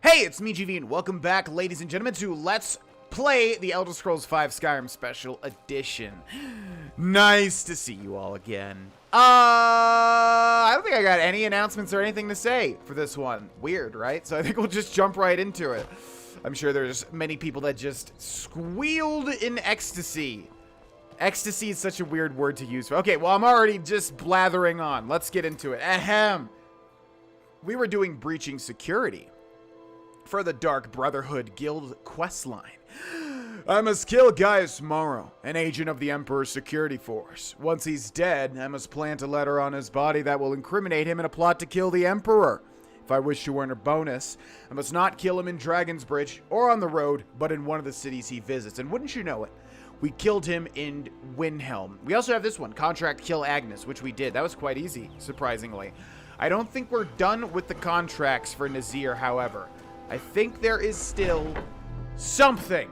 Hey, it's me, GV, and welcome back, ladies and gentlemen, to Let's Play the Elder Scrolls V Skyrim Special Edition. Nice to see you all again. I don't think I got any announcements or anything to say for this one. Weird, right? So I think we'll just jump right into it. I'm sure there's many people that just squealed in ecstasy. Ecstasy is such a weird word to use. Okay, well, I'm already just blathering on. Let's get into it. Ahem. We were doing breaching security for the Dark Brotherhood Guild questline. I must kill Gaius Morrow, an agent of the Emperor's security force. Once he's dead, I must plant a letter on his body that will incriminate him in a plot to kill the Emperor. If I wish to earn a bonus, I must not kill him in Dragon's Bridge or on the road, but in one of the cities he visits. And wouldn't you know it, we killed him in Windhelm. We also have this one, Contract Kill Agnes, which we did. That was quite easy, surprisingly. I don't think we're done with the contracts for Nazir, however. I think there is still something.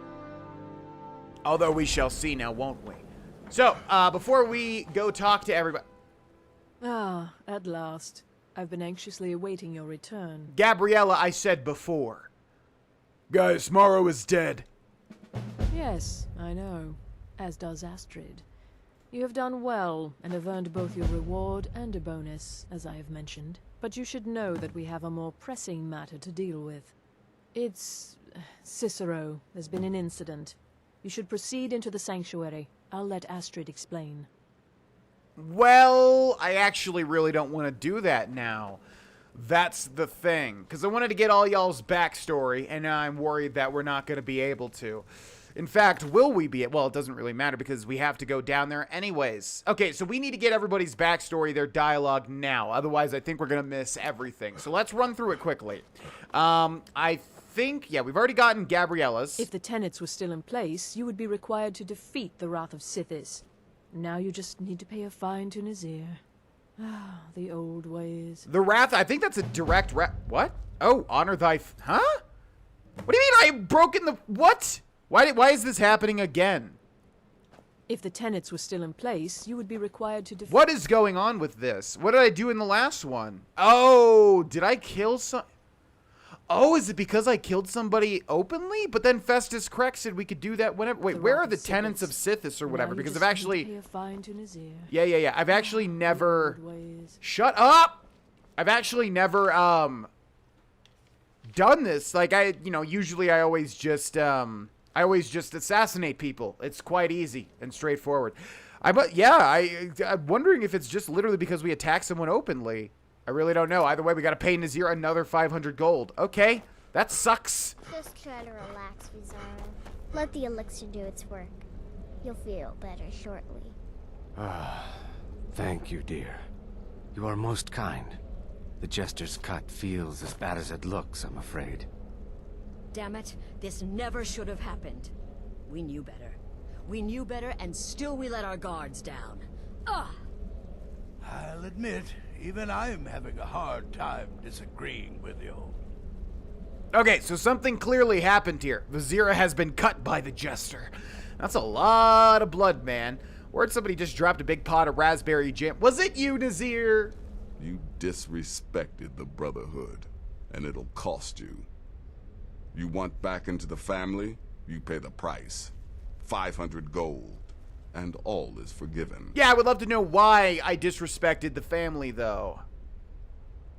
Although we shall see now, won't we? So, before we go talk to everybody... Ah, at last. I've been anxiously awaiting your return. Gabriella, I said before. Gaius Morrow is dead. Yes, I know. As does Astrid. You have done well, and have earned both your reward and a bonus, as I have mentioned. But you should know that we have a more pressing matter to deal with. It's... Cicero. There's been an incident. You should proceed into the sanctuary. I'll let Astrid explain. Well, I actually really don't want to do that now. That's the thing. Because I wanted to get all y'all's backstory, and now I'm worried that we're not going to be able to. In fact, will we be? Well, it doesn't really matter because we have to go down there anyways. Okay, so we need to get everybody's backstory, their dialogue now. Otherwise, I think we're going to miss everything. So let's run through it quickly. I think, yeah, we've already gotten Gabriella's. If the tenets were still in place, you would be required to defeat the Wrath of Sithis. Now you just need to pay a fine to Nazir. Ah, the old ways. The Wrath, I think that's a direct what? Oh, honor thy... Huh? What do you mean I've broken the... What? Why is this happening again? If the tenets were still in place, you would be required to defeat... What is going on with this? What did I do in the last one? Oh, did I kill some... Oh, is it because I killed somebody openly? But then Festus Krex said we could do that whenever... Wait, where are the tenets of Sithis or whatever? Because I've actually... Yeah. I've actually never... Shut up! I've actually never, done this. Like, usually I always just assassinate people. It's quite easy and straightforward. I'm wondering if it's just literally because we attack someone openly. I really don't know. Either way, we gotta pay Nazir another 500 gold. Okay, that sucks. Just try to relax, Vizara. Let the elixir do its work. You'll feel better shortly. Thank you, dear. You are most kind. The Jester's cut feels as bad as it looks, I'm afraid. Damn it, this never should have happened. We knew better. We knew better, and still we let our guards down. Ugh! I'll admit, even I'm having a hard time disagreeing with you. Okay, so something clearly happened here. Vizira has been cut by the Jester. That's a lot of blood, man. Or somebody just dropped a big pot of raspberry jam. Was it you, Nazir? You disrespected the Brotherhood, and it'll cost you. You want back into the family? You pay the price. 500 gold. And all is forgiven. Yeah, I would love to know why I disrespected the family, though.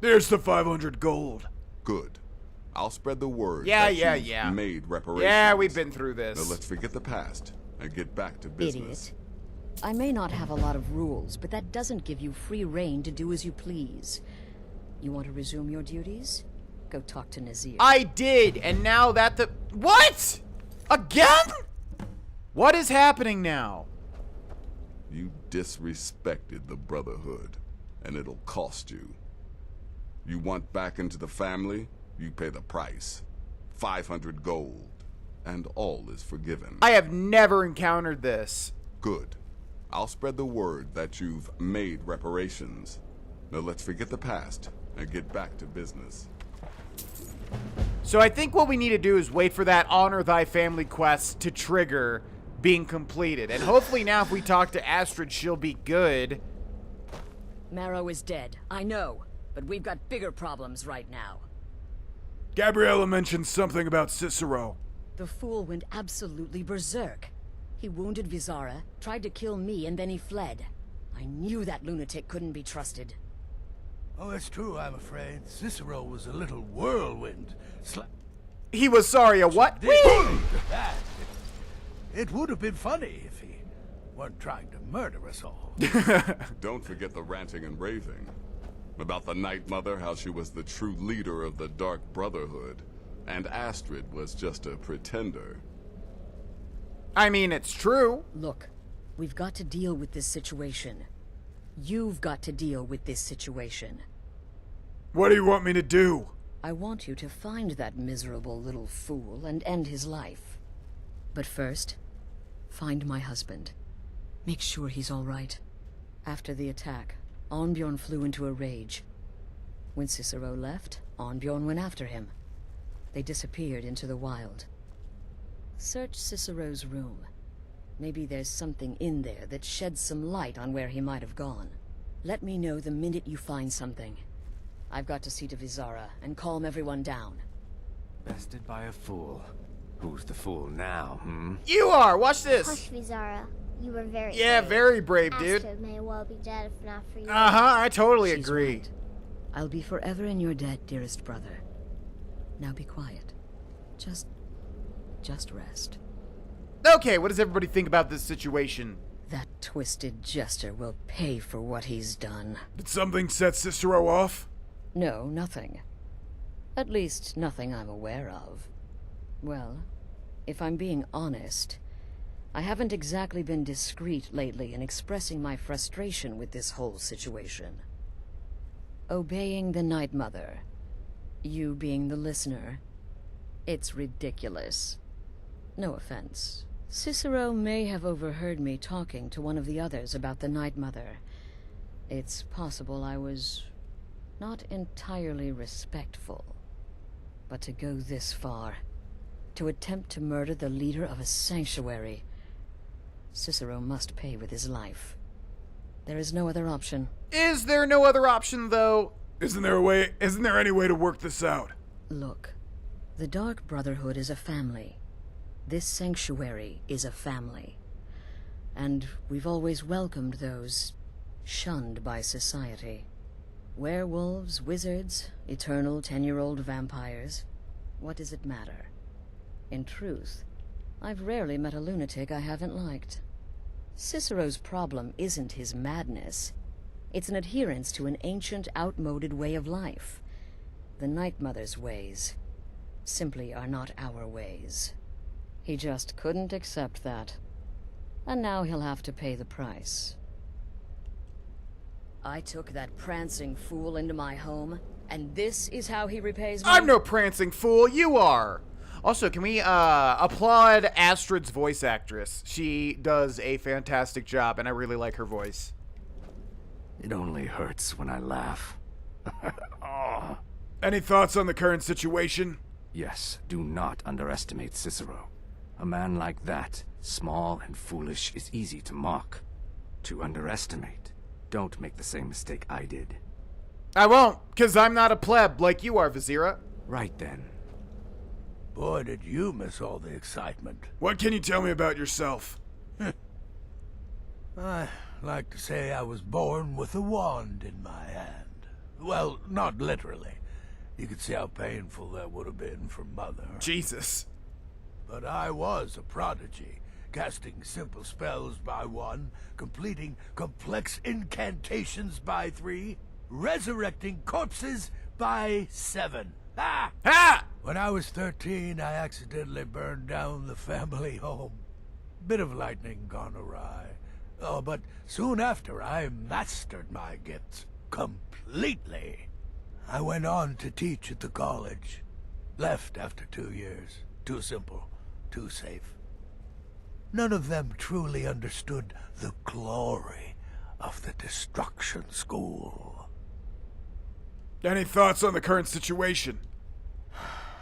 There's the 500 gold. Good. I'll spread the word Yeah. you've made reparations. Yeah, we've been through this. Now let's forget the past and get back to business. Idiot. I may not have a lot of rules, but that doesn't give you free rein to do as you please. You want to resume your duties? Go talk to Nazir. I did, and now that the... What? Again? What is happening now? You disrespected the Brotherhood, and it'll cost you. You want back into the family? You pay the price. 500 gold. And all is forgiven. I have never encountered this. Good. I'll spread the word that you've made reparations. Now let's forget the past and get back to business. So I think what we need to do is wait for that Honor Thy Family quest to trigger being completed. And hopefully now if we talk to Astrid, she'll be good. Marrow is dead, I know. But we've got bigger problems right now. Gabriella mentioned something about Cicero. The fool went absolutely berserk. He wounded Vizara, tried to kill me, and then he fled. I knew that lunatic couldn't be trusted. Oh, it's true, I'm afraid. Cicero was a little whirlwind. He was sorry, a what? That. It would have been funny if he weren't trying to murder us all. Don't forget the ranting and raving. About the Night Mother, how she was the true leader of the Dark Brotherhood, and Astrid was just a pretender. I mean, it's true. Look, we've got to deal with this situation. You've got to deal with this situation. What do you want me to do? I want you to find that miserable little fool and end his life. But first, find my husband. Make sure he's all right. After the attack, Arnbjorn flew into a rage. When Cicero left, Arnbjorn went after him. They disappeared into the wild. Search Cicero's room. Maybe there's something in there that sheds some light on where he might have gone. Let me know the minute you find something. I've got to see to Vizara and calm everyone down. Bested by a fool. Who's the fool now, You are! Watch this! Hush, Vizara. You were very Yeah, brave. very brave, dude. Astrid may well be dead if not for you. Uh-huh, I totally She's agree. right. I'll be forever in your debt, dearest brother. Now be quiet. Just rest. Okay, what does everybody think about this situation? That twisted jester will pay for what he's done. Did something set Cicero off? No, nothing. At least, nothing I'm aware of. Well, if I'm being honest, I haven't exactly been discreet lately in expressing my frustration with this whole situation. Obeying the Night Mother, you being the listener, it's ridiculous. No offense. Cicero may have overheard me talking to one of the others about the Night Mother. It's possible I was not entirely respectful. But to go this far, to attempt to murder the leader of a sanctuary, Cicero must pay with his life. There is no other option. Is there no other option, though? Isn't there any way to work this out? Look, the Dark Brotherhood is a family. This sanctuary is a family. And we've always welcomed those shunned by society. Werewolves, wizards, eternal 10-year-old vampires. What does it matter? In truth, I've rarely met a lunatic I haven't liked. Cicero's problem isn't his madness. It's an adherence to an ancient, outmoded way of life. The Night Mother's ways simply are not our ways. He just couldn't accept that. And now he'll have to pay the price. I took that prancing fool into my home, and this is how he repays me? I'm no prancing fool, you are! Also, can we applaud Astrid's voice actress? She does a fantastic job, and I really like her voice. It only hurts when I laugh. Oh. Any thoughts on the current situation? Yes, do not underestimate Cicero. A man like that, small and foolish, is easy to mock. To underestimate. Don't make the same mistake I did. I won't, because I'm not a pleb like you are, Vizira. Right then. Boy, did you miss all the excitement. What can you tell me about yourself? I like to say I was born with a wand in my hand. Well, not literally. You could see how painful that would have been for Mother. Jesus. But I was a prodigy, casting simple spells by 1, completing complex incantations by 3, resurrecting corpses by 7. Ah! Ha! When I was 13, I accidentally burned down the family home. Bit of lightning gone awry. Oh, but soon after, I mastered my gifts completely. I went on to teach at the college. Left after 2 years. Too simple, too safe. None of them truly understood the glory of the Destruction School. Any thoughts on the current situation?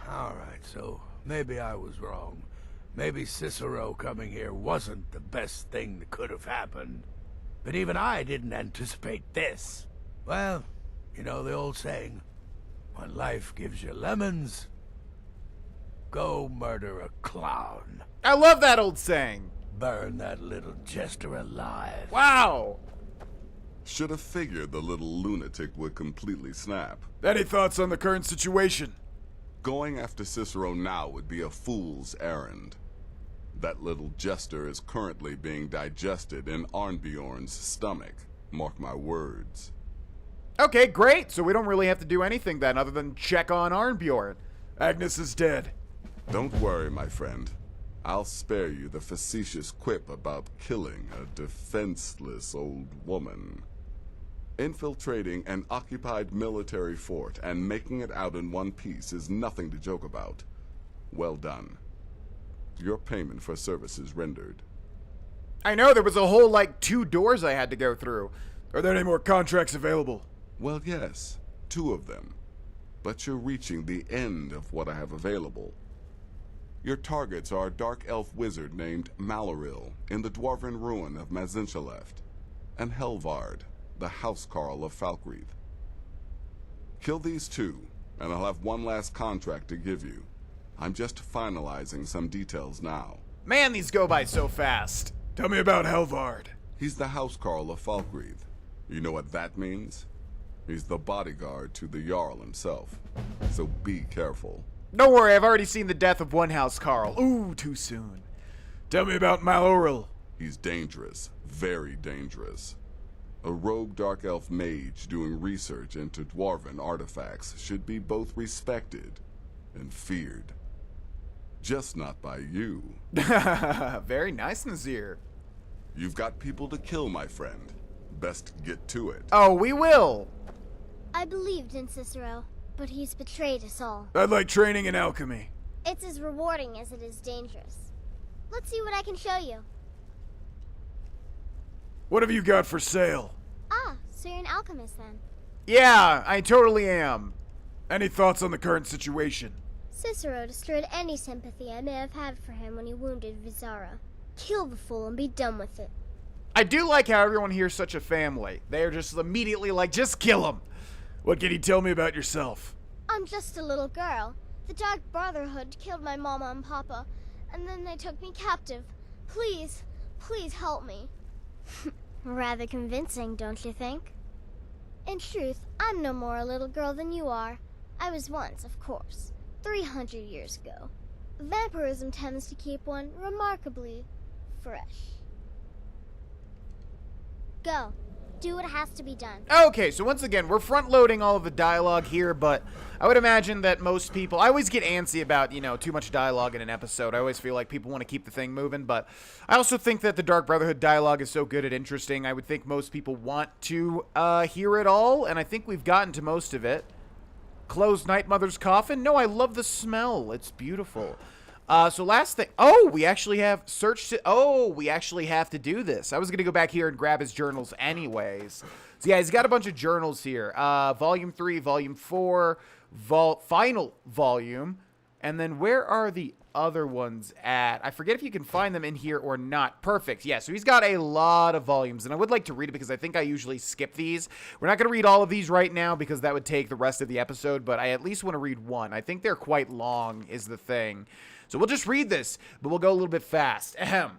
Alright, so maybe I was wrong. Maybe Cicero coming here wasn't the best thing that could have happened. But even I didn't anticipate this. Well, you know the old saying, when life gives you lemons, Go murder a clown. I love that old saying. Burn that little jester alive. Wow. Should have figured the little lunatic would completely snap. Any thoughts on the current situation? Going after Cicero now would be a fool's errand. That little jester is currently being digested in Arnbjorn's stomach. Mark my words. Okay, great. So we don't really have to do anything then other than check on Arnbjorn. Agnes is dead. Don't worry, my friend. I'll spare you the facetious quip about killing a defenseless old woman. Infiltrating an occupied military fort and making it out in one piece is nothing to joke about. Well done. Your payment for services rendered. I know, there was a whole, 2 doors I had to go through. Are there any more contracts available? Well, yes, 2 of them. But you're reaching the end of what I have available. Your targets are a dark elf wizard named Maloril in the dwarven ruin of Mazinchaleft, and Helvard, the housecarl of Falkreath. Kill these 2, and I'll have one last contract to give you. I'm just finalizing some details now. Man, these go by so fast. Tell me about Helvard. He's the housecarl of Falkreath. You know what that means? He's the bodyguard to the Jarl himself. So be careful. Don't worry, I've already seen the death of one house Carl. Ooh, too soon. Tell me about Maloril. He's dangerous. Very dangerous. A rogue dark elf mage doing research into dwarven artifacts should be both respected and feared. Just not by you. Very nice, Nazir. You've got people to kill, my friend. Best get to it. Oh, we will. I believed in Cicero, but he's betrayed us all. I'd like training in alchemy. It's as rewarding as it is dangerous. Let's see what I can show you. What have you got for sale? Ah, so you're an alchemist then. Yeah, I totally am. Any thoughts on the current situation? Cicero destroyed any sympathy I may have had for him when he wounded Vizara. Kill the fool and be done with it. I do like how everyone here is such a family. They are just immediately like, just kill him. What can you tell me about yourself? I'm just a little girl. The Dark Brotherhood killed my mama and papa, and then they took me captive. Please, please help me. Rather convincing, don't you think? In truth, I'm no more a little girl than you are. I was once, of course, 300 years ago. Vampirism tends to keep one remarkably fresh. Go. Do what has to be done. Okay, so once again, we're front-loading all of the dialogue here, but I would imagine that most people... I always get antsy about, too much dialogue in an episode. I always feel like people want to keep the thing moving, but I also think that the Dark Brotherhood dialogue is so good and interesting. I would think most people want to hear it all, and I think we've gotten to most of it. Closed Night Mother's coffin? No, I love the smell. It's beautiful. So last thing... Oh, we actually have we actually have to do this. I was going to go back here and grab his journals anyways. So yeah, he's got a bunch of journals here. Volume 3, Volume 4, final volume. And then where are the other ones at? I forget if you can find them in here or not. Perfect. Yeah, so he's got a lot of volumes, and I would like to read it because I think I usually skip these. We're not going to read all of these right now because that would take the rest of the episode, but I at least want to read one. I think they're quite long is the thing. So we'll just read this, but we'll go a little bit fast. Ahem.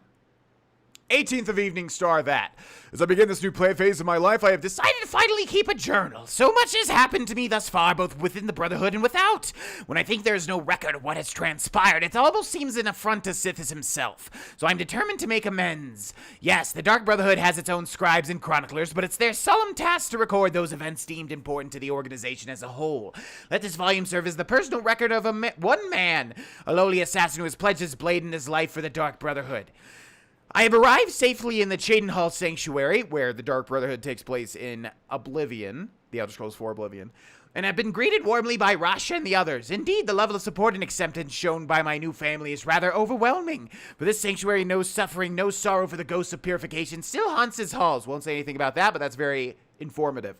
18th of Evening Star that. As I begin this new play phase of my life, I have decided to finally keep a journal. So much has happened to me thus far, both within the Brotherhood and without. When I think there is no record of what has transpired, it almost seems an affront to Sithis himself. So I'm determined to make amends. Yes, the Dark Brotherhood has its own scribes and chroniclers, but it's their solemn task to record those events deemed important to the organization as a whole. Let this volume serve as the personal record of one man, a lowly assassin who has pledged his blade and his life for the Dark Brotherhood. I have arrived safely in the Cheydinhal Sanctuary, where the Dark Brotherhood takes place in Oblivion, the Elder Scrolls IV Oblivion, and have been greeted warmly by Rasha and the others. Indeed, the level of support and acceptance shown by my new family is rather overwhelming. For this sanctuary, no suffering, no sorrow for the ghosts of purification still haunts its halls. Won't say anything about that, but that's very informative.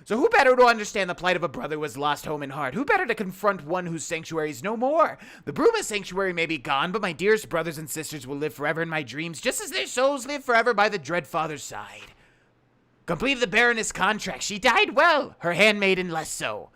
So who better to understand the plight of a brother who has lost home and heart? Who better to confront one whose sanctuary is no more? The Bruma sanctuary may be gone, but my dearest brothers and sisters will live forever in my dreams, just as their souls live forever by the Dread Father's side. Completed the Baroness contract. She died well, her handmaiden less so.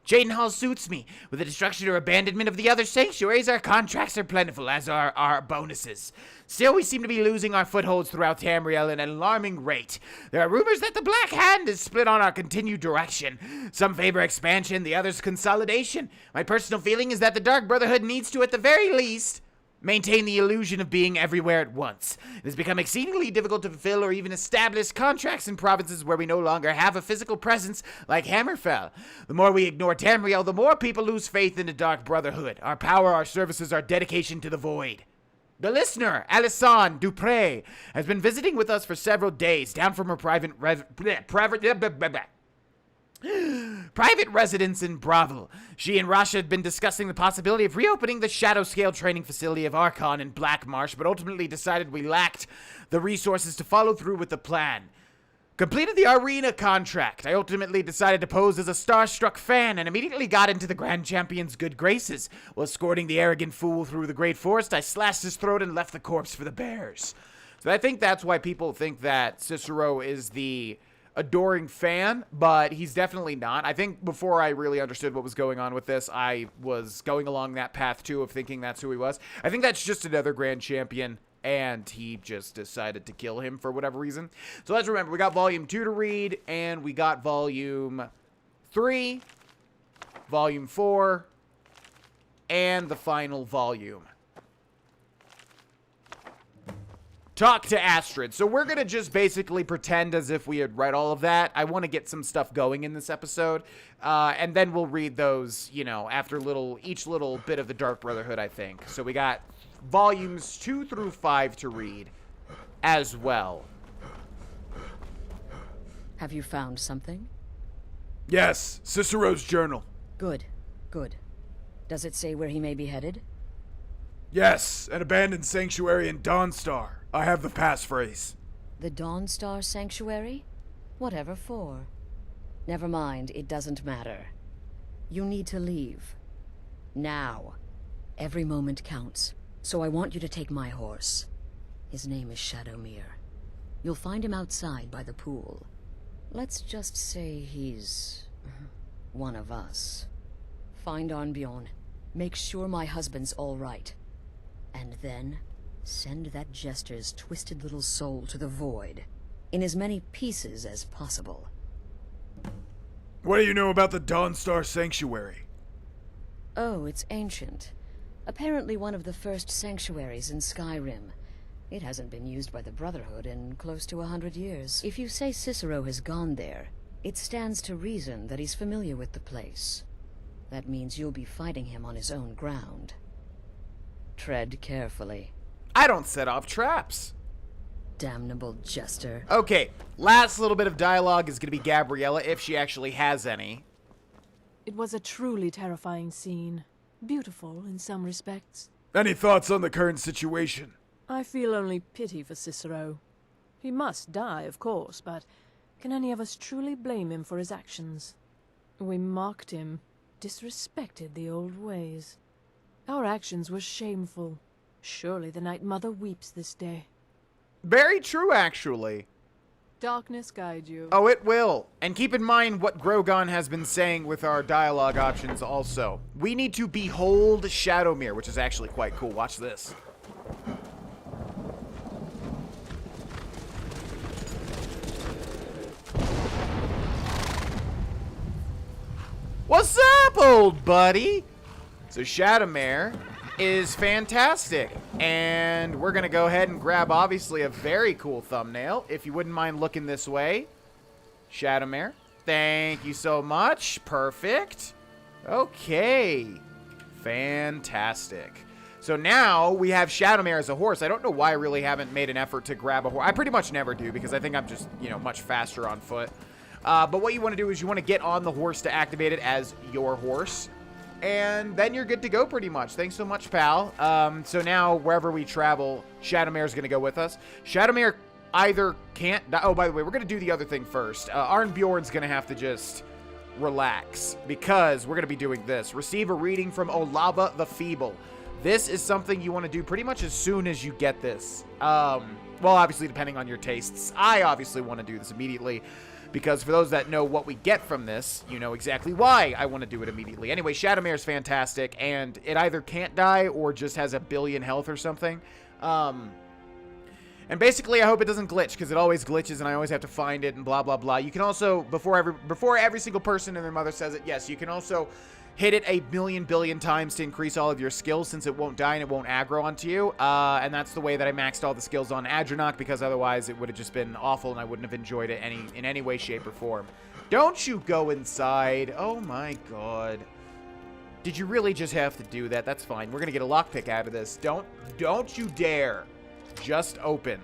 Jadenhall suits me. With the destruction or abandonment of the other sanctuaries, our contracts are plentiful, as are our bonuses. Still, we seem to be losing our footholds throughout Tamriel at an alarming rate. There are rumors that the Black Hand is split on our continued direction. Some favor expansion, the others consolidation. My personal feeling is that the Dark Brotherhood needs to, at the very least, maintain the illusion of being everywhere at once. It has become exceedingly difficult to fulfill or even establish contracts in provinces where we no longer have a physical presence like Hammerfell. The more we ignore Tamriel, the more people lose faith in the Dark Brotherhood, our power, our services, our dedication to the Void. The listener, Alison Dupre, has been visiting with us for several days, down from her private residence in Bravel. She and Rasha had been discussing the possibility of reopening the shadow scale training facility of Archon in Black Marsh, but ultimately decided we lacked the resources to follow through with the plan. Completed the arena contract. I ultimately decided to pose as a starstruck fan and immediately got into the Grand Champion's good graces. While escorting the arrogant fool through the Great Forest, I slashed his throat and left the corpse for the bears. So I think that's why people think that Cicero is the adoring fan, but he's definitely not. I think before I really understood what was going on with this, I was going along that path too of thinking that's who he was. I think that's just another Grand Champion, and he just decided to kill him for whatever reason. So let's remember, we got Volume 2 to read, and we got Volume 3, Volume 4, and the final volume. Talk to Astrid. So we're going to just basically pretend as if we had read all of that. I want to get some stuff going in this episode. And then we'll read those, you know, after each little bit of the Dark Brotherhood, I think. So we got volumes 2 through 5 to read as well. Have you found something? Yes, Cicero's journal. Good, good. Does it say where he may be headed? Yes, an abandoned sanctuary in Dawnstar. I have the passphrase. The Dawnstar Sanctuary? Whatever for. Never mind, it doesn't matter. You need to leave. Now. Every moment counts, so I want you to take my horse. His name is Shadowmere. You'll find him outside by the pool. Let's just say he's one of us. Find Arnbjorn. Make sure my husband's all right. And then send that jester's twisted little soul to the void, in as many pieces as possible. What do you know about the Dawnstar Sanctuary? Oh, it's ancient. Apparently one of the first sanctuaries in Skyrim. It hasn't been used by the Brotherhood in close to 100 years. If you say Cicero has gone there, it stands to reason that he's familiar with the place. That means you'll be fighting him on his own ground. Tread carefully. I don't set off traps. Damnable jester. Okay, last little bit of dialogue is going to be Gabriella, if she actually has any. It was a truly terrifying scene. Beautiful in some respects. Any thoughts on the current situation? I feel only pity for Cicero. He must die, of course, but can any of us truly blame him for his actions? We mocked him, disrespected the old ways. Our actions were shameful. Surely the Night Mother weeps this day. Very true, actually. Darkness guide you. Oh, it will. And keep in mind what Grogon has been saying with our dialogue options also. We need to behold Shadowmere, which is actually quite cool. Watch this. What's up, old buddy? So Shadowmere is fantastic, and we're gonna go ahead and grab obviously a very cool thumbnail. If you wouldn't mind looking this way, Shadowmere, thank you so much. Perfect. Okay, fantastic. So now we have Shadowmere as a horse. I don't know why I really haven't made an effort to grab a horse. I pretty much never do because I think I'm just, you know, much faster on foot. But what you want to do is you want to get on the horse to activate it as your horse. And then you're good to go pretty much. Thanks so much, pal. So now, wherever we travel, Shadowmere is going to go with us. Shadowmere either can't die. Oh, by the way, we're going to do the other thing first. Arnbjorn's going to have to just relax because we're going to be doing this. Receive a reading from Olava the Feeble. This is something you want to do pretty much as soon as you get this. Well, obviously, depending on your tastes. I obviously want to do this immediately. because for those that know what we get from this, you know exactly why I want to do it immediately. Anyway, Shadowmere is fantastic, and it either can't die or just has a billion health or something. And basically, I hope it doesn't glitch, because it always glitches, and I always have to find it, and blah, blah, blah. You can also, before every single person and their mother says it, yes, you can also hit it a million billion times to increase all of your skills, since it won't die and it won't aggro onto you. And that's the way that I maxed all the skills on Adronach, because otherwise it would have just been awful, and I wouldn't have enjoyed it in any way, shape, or form. Don't you go inside. Oh, my God. Did you really just have to do that? That's fine. We're going to get a lockpick out of this. Don't you dare. Just open.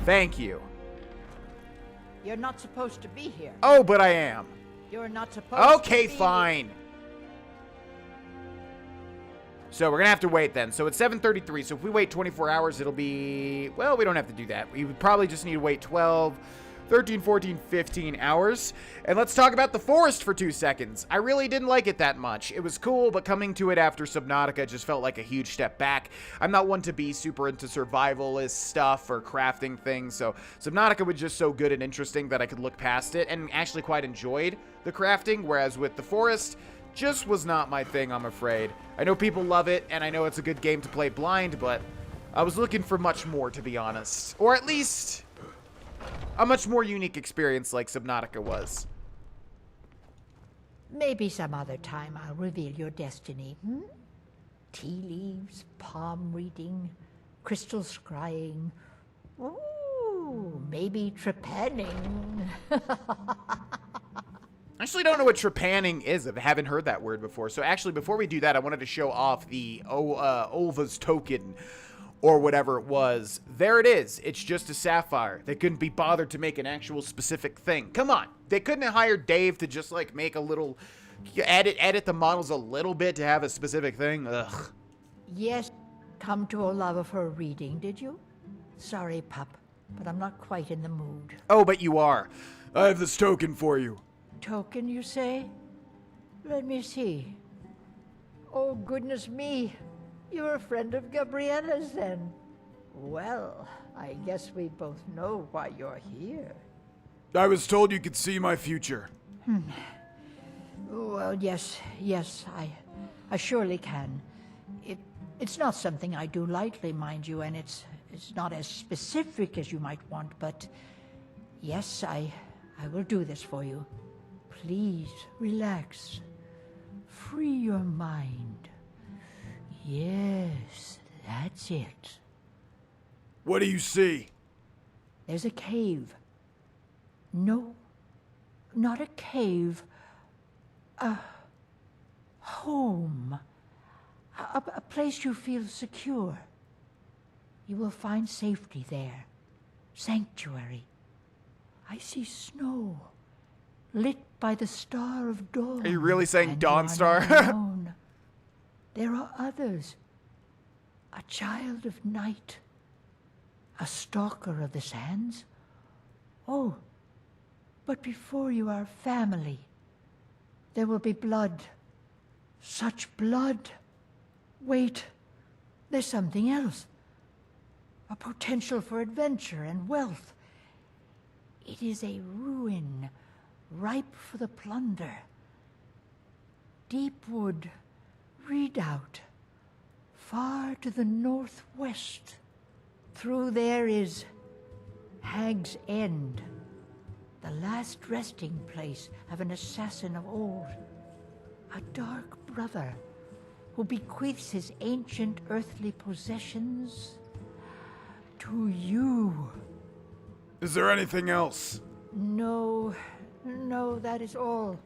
Thank you. You're not supposed to be here. Oh, but I am. You're not supposed to be Okay, fine. So we're going to have to wait then. So it's 7:33. So if we wait 24 hours, it'll be... Well, we don't have to do that. We would probably just need to wait 12, 13, 14, 15 hours. And let's talk about the forest for 2 seconds. I really didn't like it that much. It was cool, but coming to it after Subnautica just felt like a huge step back. I'm not one to be super into survivalist stuff or crafting things, so Subnautica was just so good and interesting that I could look past it and actually quite enjoyed the crafting, whereas with the forest, just was not my thing, I'm afraid. I know people love it, and I know it's a good game to play blind, but I was looking for much more, to be honest. Or at least a much more unique experience like Subnautica was. Maybe some other time I'll reveal your destiny. Tea leaves, palm reading, crystal scrying. Ooh, maybe trepanning. I actually don't know what trepanning is. I haven't heard that word before. So actually, before we do that, I wanted to show off the Olva's token, or whatever it was. There it is. It's just a sapphire. They couldn't be bothered to make an actual specific thing. Come on. They couldn't have hired Dave to just, like, make a little... Edit the models a little bit to have a specific thing. Ugh. Yes, come to Olava for a reading, did you? Sorry, pup, but I'm not quite in the mood. Oh, but you are. I have this token for you. Token, you say? Let me see. Oh, goodness me. You're a friend of Gabriella's, then. Well, I guess we both know why you're here. I was told you could see my future. Well, yes, I surely can. It's not something I do lightly, mind you, and it's not as specific as you might want, but yes, I will do this for you. Please, relax. Free your mind. Yes, that's it. What do you see? There's a cave. No, not a cave. A home. A place you feel secure. You will find safety there. Sanctuary. I see snow, lit by the star of dawn. Are you really saying and Dawn you are Star? not alone. There are others. A child of night. A stalker of the sands. Oh, but before you are family, there will be blood. Such blood. Wait, there's something else. A potential for adventure and wealth. It is a ruin, ripe for the plunder. Deepwood, Readout, far to the northwest. Through there is Hag's End, the last resting place of an assassin of old. A dark brother who bequeaths his ancient earthly possessions to you. Is there anything else? No, that is all.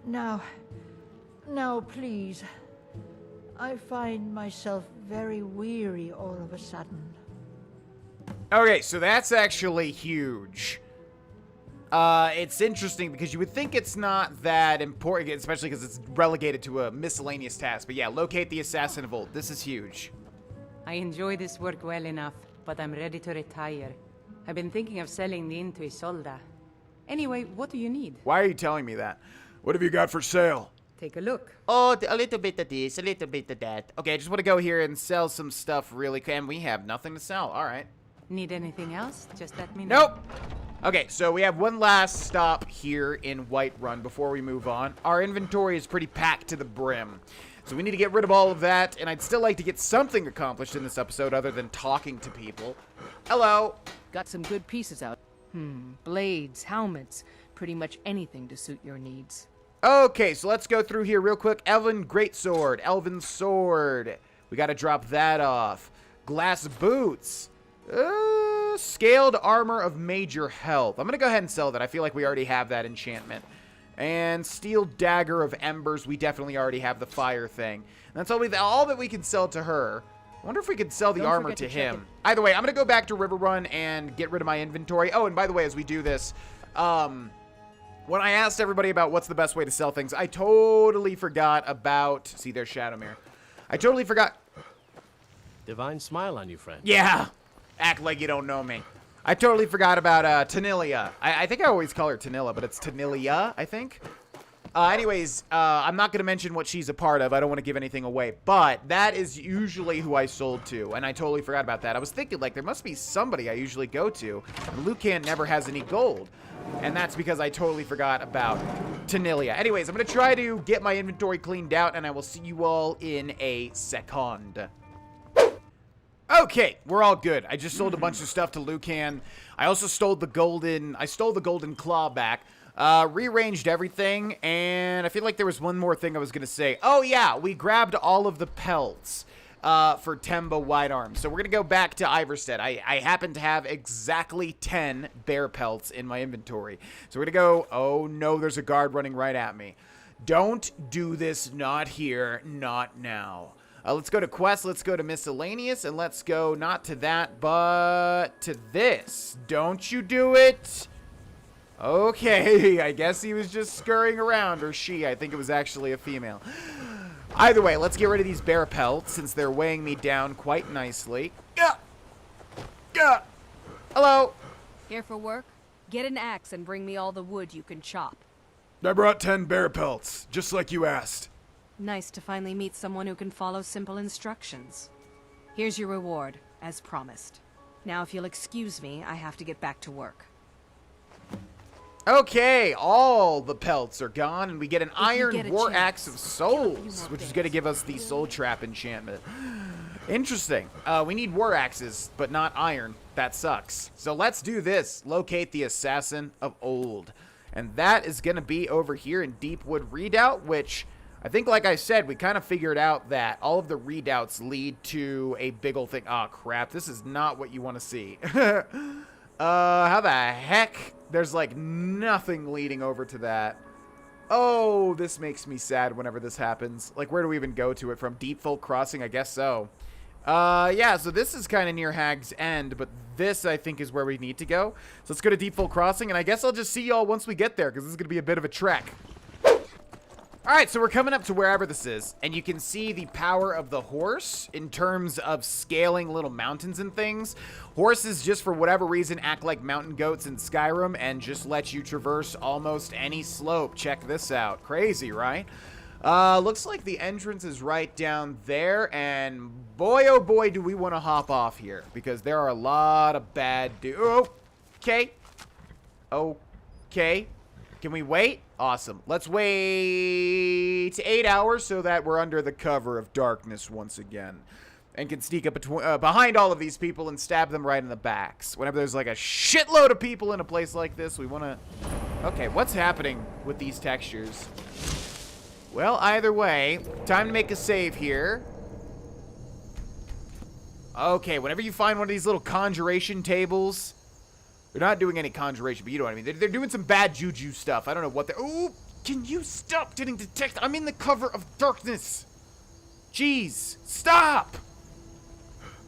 Now, please. I find myself very weary all of a sudden. Okay, so that's actually huge. It's interesting because you would think it's not that important, especially because it's relegated to a miscellaneous task. But yeah, locate the assassin of old. This is huge. I enjoy this work well enough, but I'm ready to retire. I've been thinking of selling the inn to Isolda. Anyway, what do you need? Why are you telling me that? What have you got for sale? Take a look. Oh, a little bit of this, a little bit of that. Okay, I just want to go here and sell some stuff really quick. And we have nothing to sell. All right. Need anything else? Just let me know. Nope. Okay, so we have one last stop here in Whiterun before we move on. Our inventory is pretty packed to the brim. So we need to get rid of all of that, and I'd still like to get something accomplished in this episode other than talking to people. Hello. Got some good pieces out. Blades, helmets, pretty much anything to suit your needs. Okay, so let's go through here real quick. Elven Greatsword, Elven Sword. We gotta drop that off. Glass Boots. Scaled Armor of Major Health. I'm gonna go ahead and sell that. I feel like we already have that enchantment. And Steel Dagger of Embers. We definitely already have the fire thing. And that's all that we can sell to her. I wonder if we could sell the armor to him. Either way, I'm going to go back to Riverrun and get rid of my inventory. Oh, and by the way, as we do this, when I asked everybody about what's the best way to sell things, I totally forgot about... See, there's Shadowmere. I totally forgot... Divine smile on you, friend. Yeah. Act like you don't know me. I totally forgot about Tanilia. I think I always call her Tanilla, but it's Tanilia, I think. Anyways, I'm not going to mention what she's a part of. I don't want to give anything away. But that is usually who I sold to, and I totally forgot about that. I was thinking, like, there must be somebody I usually go to. And Lucan never has any gold. And that's because I totally forgot about Tanilia. Anyways, I'm going to try to get my inventory cleaned out, and I will see you all in a second. Okay, we're all good. I just sold a bunch of stuff to Lucan. I also stole the golden claw back. Rearranged everything, and I feel like there was one more thing I was going to say. Oh, yeah, we grabbed all of the pelts for Temba Whitearm. So we're going to go back to Iverstead. I happen to have exactly 10 bear pelts in my inventory. So we're going to go... Oh, no, there's a guard running right at me. Don't do this, not here, not now. Let's go to Quest, let's go to Miscellaneous, and let's go not to that, but to this. Don't you do it. Okay, I guess he was just scurrying around, or she. I think it was actually a female. Either way, let's get rid of these bear pelts, since they're weighing me down quite nicely. Hello. Here for work? Get an axe and bring me all the wood you can chop. I brought 10 bear pelts, just like you asked. Nice to finally meet someone who can follow simple instructions. Here's your reward, as promised. Now, if you'll excuse me, I have to get back to work. Okay, all the pelts are gone, and we get an Iron War Axe of Souls, which is going to give us the Soul Trap enchantment. Interesting. We need War Axes, but not iron. That sucks. So let's do this. Locate the Assassin of Old. And that is going to be over here in Deepwood Readout, which... I think, like I said, we kind of figured out that all of the readouts lead to a big ol' thing. Oh, crap. This is not what you want to see. How the heck? There's, like, nothing leading over to that. Oh, this makes me sad whenever this happens. Like, where do we even go to it from? Deepfolk Crossing? I guess so. Yeah, so this is kind of near Hag's End, but this, I think, is where we need to go. So let's go to Deepfolk Crossing, and I guess I'll just see y'all once we get there, because this is going to be a bit of a trek. Alright, so we're coming up to wherever this is, and you can see the power of the horse in terms of scaling little mountains and things. Horses, just for whatever reason, act like mountain goats in Skyrim and just let you traverse almost any slope. Check this out. Crazy, right? Looks like the entrance is right down there, and boy, oh boy, do we want to hop off here, because there are a lot of bad okay. Okay. Can we wait? Awesome. Let's wait 8 hours so that we're under the cover of darkness once again. And can sneak up behind all of these people and stab them right in the backs. Whenever there's like a shitload of people in a place like this, we want to... Okay, what's happening with these textures? Well, either way, time to make a save here. Okay, whenever you find one of these little conjuration tables... They're not doing any conjuration, but you know what I mean. They're doing some bad juju stuff. I don't know what they're... Ooh, can you stop getting detected? I'm in the cover of darkness. Jeez, stop.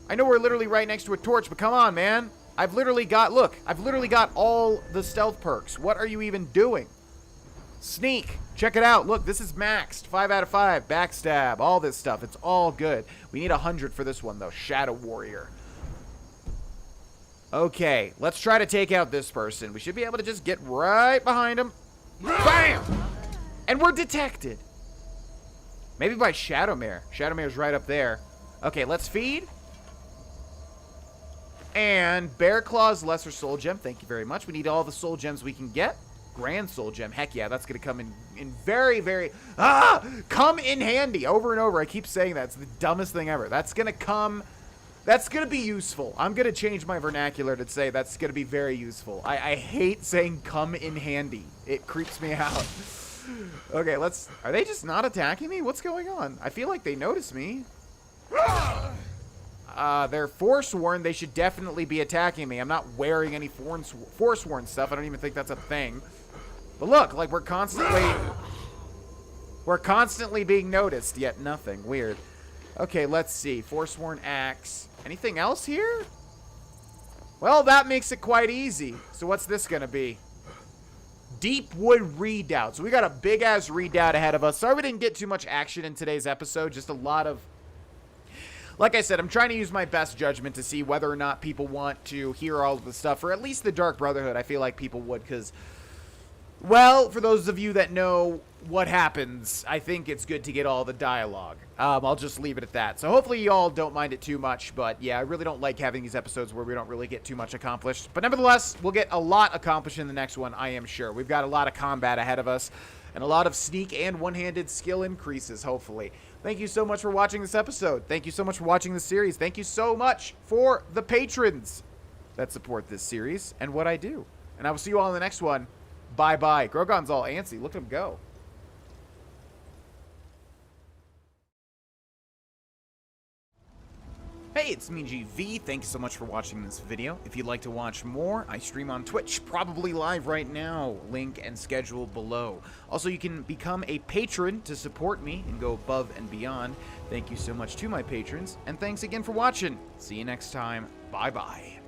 I know we're literally right next to a torch, but come on, man. I've literally got... Look, I've literally got all the stealth perks. What are you even doing? Sneak. Check it out. Look, this is maxed. 5 out of 5. Backstab. All this stuff. It's all good. We need 100 for this one, though. Shadow Warrior. Okay, let's try to take out this person. We should be able to just get right behind him. BAM! And we're detected. Maybe by Shadowmere. Shadowmere's right up there. Okay, let's feed. And Bear Claw's Lesser Soul Gem. Thank you very much. We need all the Soul Gems we can get. Grand Soul Gem. Heck yeah, that's going to come in very, very... come in handy. Over and over. I keep saying that. It's the dumbest thing ever. That's going to come... That's going to be useful. I'm going to change my vernacular to say that's going to be very useful. I hate saying come in handy. It creeps me out. Okay, let's... Are they just not attacking me? What's going on? I feel like they noticed me. They're Forsworn. They should definitely be attacking me. I'm not wearing any Forsworn stuff. I don't even think that's a thing. But look, like we're constantly being noticed, yet nothing. Weird. Okay, let's see. Forsworn Axe. Anything else here? Well, that makes it quite easy. So what's this gonna be? Deepwood Readout. So we got a big-ass readout ahead of us. Sorry we didn't get too much action in today's episode. Just a lot of... Like I said, I'm trying to use my best judgment to see whether or not people want to hear all of the stuff, or at least the Dark Brotherhood. I feel like people would, because... Well, for those of you that know what happens, I think it's good to get all the dialogue. I'll just leave it at that. So hopefully you all don't mind it too much, but yeah, I really don't like having these episodes where we don't really get too much accomplished. But nevertheless, we'll get a lot accomplished in the next one, I am sure. We've got a lot of combat ahead of us, and a lot of sneak and one-handed skill increases, hopefully. Thank you so much for watching this episode. Thank you so much for watching this series. Thank you so much for the patrons that support this series and what I do. And I will see you all in the next one. Bye-bye. Grogon's all antsy. Look at him go. Hey, it's me, GV. Thanks so much for watching this video. If you'd like to watch more, I stream on Twitch, probably live right now. Link and schedule below. Also, you can become a patron to support me and go above and beyond. Thank you so much to my patrons, and thanks again for watching. See you next time. Bye-bye.